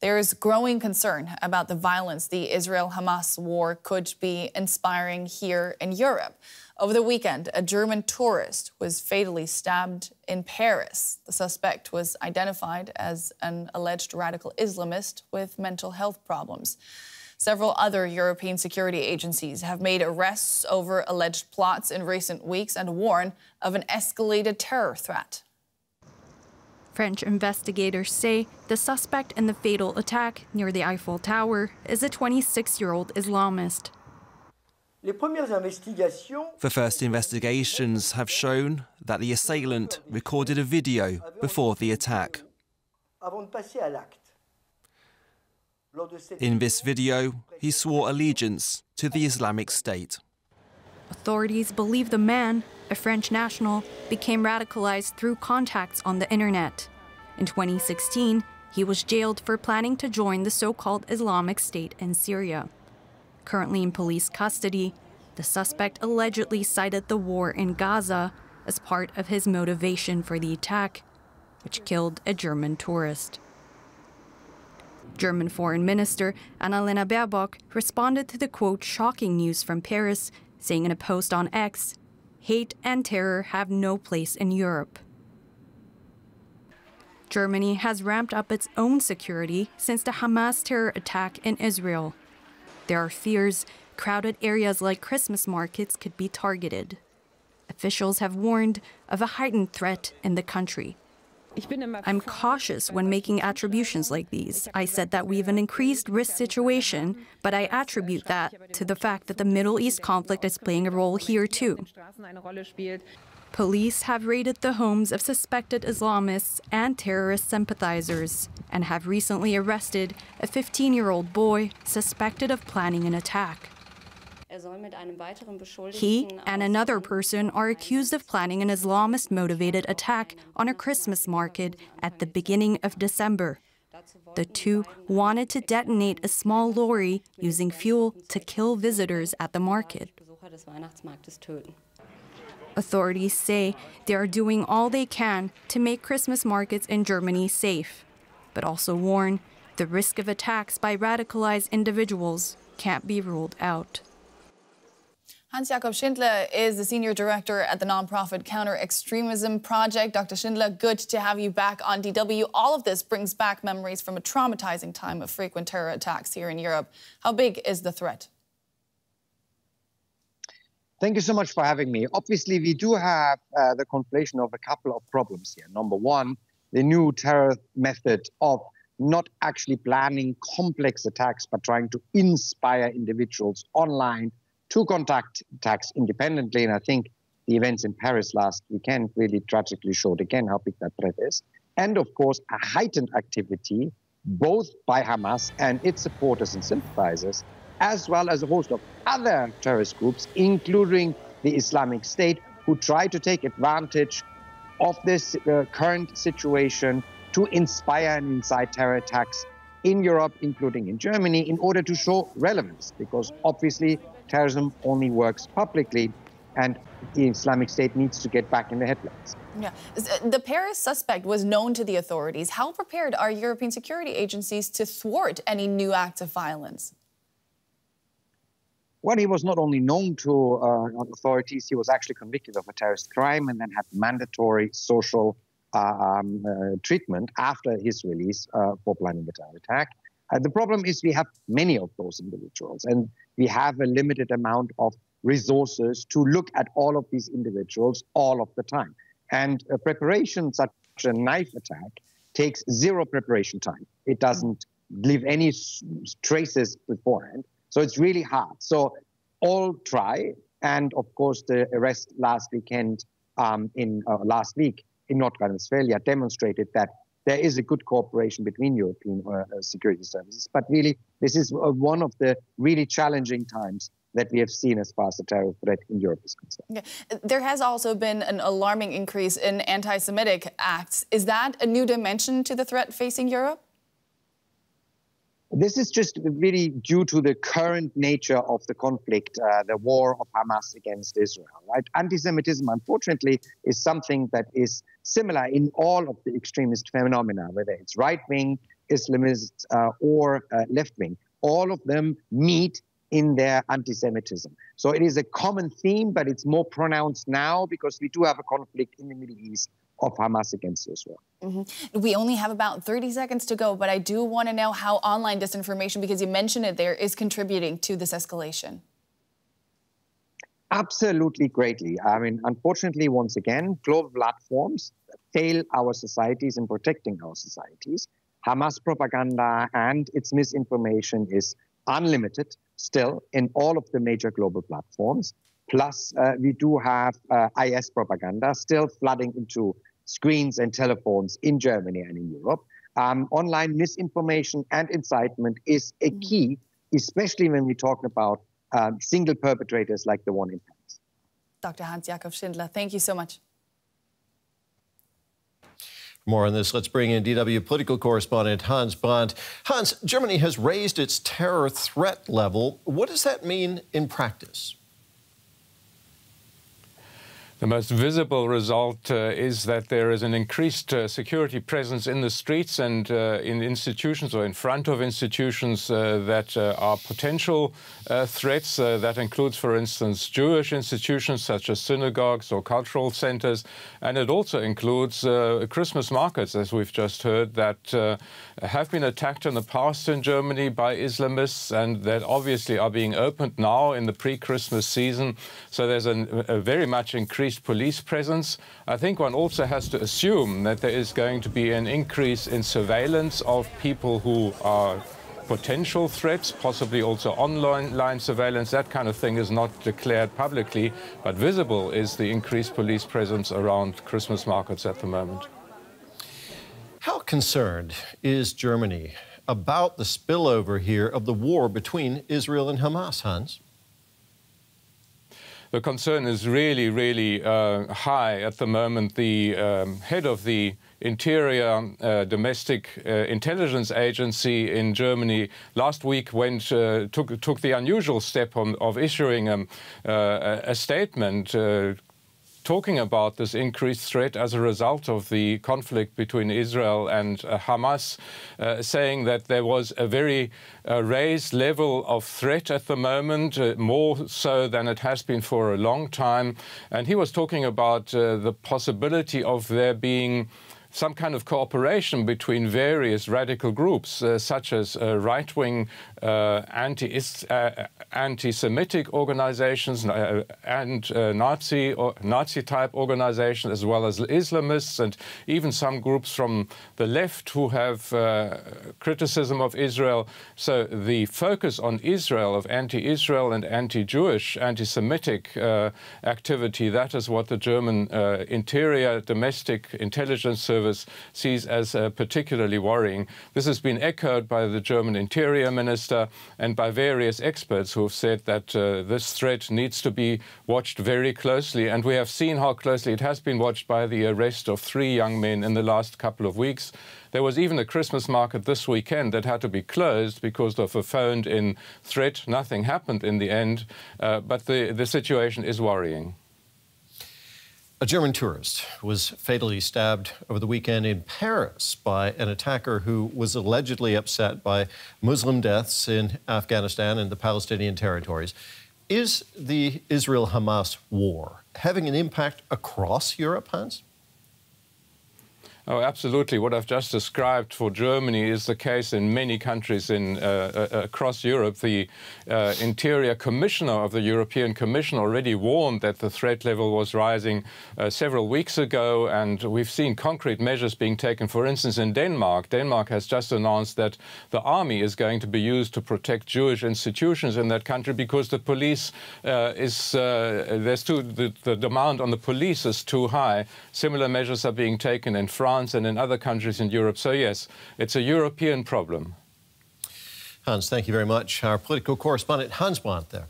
There's growing concern about the violence the Israel-Hamas war could be inspiring here in Europe. Over the weekend, a German tourist was fatally stabbed in Paris. The suspect was identified as an alleged radical Islamist with mental health problems. Several other European security agencies have made arrests over alleged plots in recent weeks and warn of an escalated terror threat. French investigators say the suspect in the fatal attack near the Eiffel Tower is a 26-year-old Islamist. The first investigations have shown that the assailant recorded a video before the attack. In this video, he swore allegiance to the Islamic State. Authorities believe the man, a French national, became radicalized through contacts on the internet. In 2016, he was jailed for planning to join the so-called Islamic State in Syria. Currently in police custody, the suspect allegedly cited the war in Gaza as part of his motivation for the attack, which killed a German tourist. German Foreign Minister Annalena Baerbock responded to the quote shocking news from Paris, saying in a post on X, "Hate and terror have no place in Europe." Germany has ramped up its own security since the Hamas terror attack in Israel. There are fears crowded areas like Christmas markets could be targeted. Officials have warned of a heightened threat in the country. I'm cautious when making attributions like these. I said that we have an increased risk situation, but I attribute that to the fact that the Middle East conflict is playing a role here too. Police have raided the homes of suspected Islamists and terrorist sympathizers and have recently arrested a 15-year-old boy suspected of planning an attack. He and another person are accused of planning an Islamist-motivated attack on a Christmas market at the beginning of December. The two wanted to detonate a small lorry using fuel to kill visitors at the market. Authorities say they are doing all they can to make Christmas markets in Germany safe, but also warn the risk of attacks by radicalized individuals can't be ruled out. Hob Shindler is the Senior Director at the nonprofit Counter-Extremism Project. Dr. Schindler, good to have you back on DW. All of this brings back memories from a traumatizing time of frequent terror attacks here in Europe. How big is the threat? Thank you so much for having me. Obviously, we do have the conflation of a couple of problems here. Number one, the new terror method of not actually planning complex attacks, but trying to inspire individuals online to conduct attacks independently. And I think the events in Paris last weekend really tragically showed again how big that threat is. And of course, a heightened activity, both by Hamas and its supporters and sympathizers, as well as a host of other terrorist groups, including the Islamic State, who try to take advantage of this current situation to inspire and incite terror attacks in Europe, including in Germany, in order to show relevance, because obviously terrorism only works publicly, and the Islamic State needs to get back in the headlines. Yeah. The Paris suspect was known to the authorities. How prepared are European security agencies to thwart any new acts of violence? Well, he was not only known to authorities, he was actually convicted of a terrorist crime and then had mandatory social treatment after his release for planning the terror attack. The problem is we have many of those individuals, and we have a limited amount of resources to look at all of these individuals all of the time. And preparation such a knife attack takes zero preparation time. It doesn't leave any traces beforehand. So it's really hard. So all try. And of course, the arrest last week in North Rhine-Westphalia demonstrated that there is a good cooperation between European security services. But really, this is one of the really challenging times that we have seen as far as the terror threat in Europe is concerned. Yeah. There has also been an alarming increase in anti-Semitic acts. Is that a new dimension to the threat facing Europe? This is just really due to the current nature of the conflict, the war of Hamas against Israel, right? Anti-Semitism, unfortunately, is something that is similar in all of the extremist phenomena, whether it's right-wing, Islamists or left-wing. All of them meet in their anti-Semitism. So it is a common theme, but it's more pronounced now because we do have a conflict in the Middle East of Hamas against Israel. We only have about 30 seconds to go, but I do want to know how online disinformation, because you mentioned it there, is contributing to this escalation. Absolutely greatly. I mean, unfortunately, once again, global platforms fail our societies in protecting our societies. Hamas propaganda and its misinformation is unlimited still in all of the major global platforms. Plus, we do have IS propaganda still flooding into screens and telephones in Germany and in Europe. Online misinformation and incitement is a key, especially when we talk about single perpetrators like the one in Paris. Dr. Hans-Jakob Schindler, thank you so much. More on this, let's bring in DW political correspondent Hans Brandt. Hans, Germany has raised its terror threat level. What does that mean in practice? The most visible result is that there is an increased security presence in the streets and in institutions or in front of institutions that are potential threats. That includes, for instance, Jewish institutions such as synagogues or cultural centers. And it also includes Christmas markets, as we've just heard, that have been attacked in the past in Germany by Islamists and that obviously are being opened now in the pre-Christmas season. So there's a very much increased police presence. I think one also has to assume that there is going to be an increase in surveillance of people who are potential threats, possibly also online surveillance. That kind of thing is not declared publicly, but visible is the increased police presence around Christmas markets at the moment. How concerned is Germany about the spillover here of the war between Israel and Hamas, Hans? The concern is really, really high at the moment. The head of the Interior Domestic Intelligence Agency in Germany last week took the unusual step of issuing a statement talking about this increased threat as a result of the conflict between Israel and Hamas, saying that there was a very raised level of threat at the moment, more so than it has been for a long time. And he was talking about the possibility of there being some kind of cooperation between various radical groups, such as right-wing anti-Semitic organizations and Nazi-type organizations, as well as Islamists, and even some groups from the left who have criticism of Israel. So the focus on Israel, of anti-Israel and anti-Jewish, anti-Semitic activity, that is what the German Interior Domestic Intelligence Service sees as particularly worrying. This has been echoed by the German Interior Minister and by various experts who have said that this threat needs to be watched very closely. And we have seen how closely it has been watched by the arrest of 3 young men in the last couple of weeks. There was even a Christmas market this weekend that had to be closed because of a phoned-in threat. Nothing happened in the end, but the situation is worrying. A German tourist was fatally stabbed over the weekend in Paris by an attacker who was allegedly upset by Muslim deaths in Afghanistan and the Palestinian territories. Is the Israel-Hamas war having an impact across Europe, Hans? Oh, absolutely. What I've just described for Germany is the case in many countries across Europe. The Interior Commissioner of the European Commission already warned that the threat level was rising several weeks ago, and we've seen concrete measures being taken. For instance, in Denmark, Denmark has just announced that the army is going to be used to protect Jewish institutions in that country because the police the demand on the police is too high. Similar measures are being taken in France and in other countries in Europe. So yes, it's a European problem. Hans, thank you very much. Our political correspondent Hans Brandt there.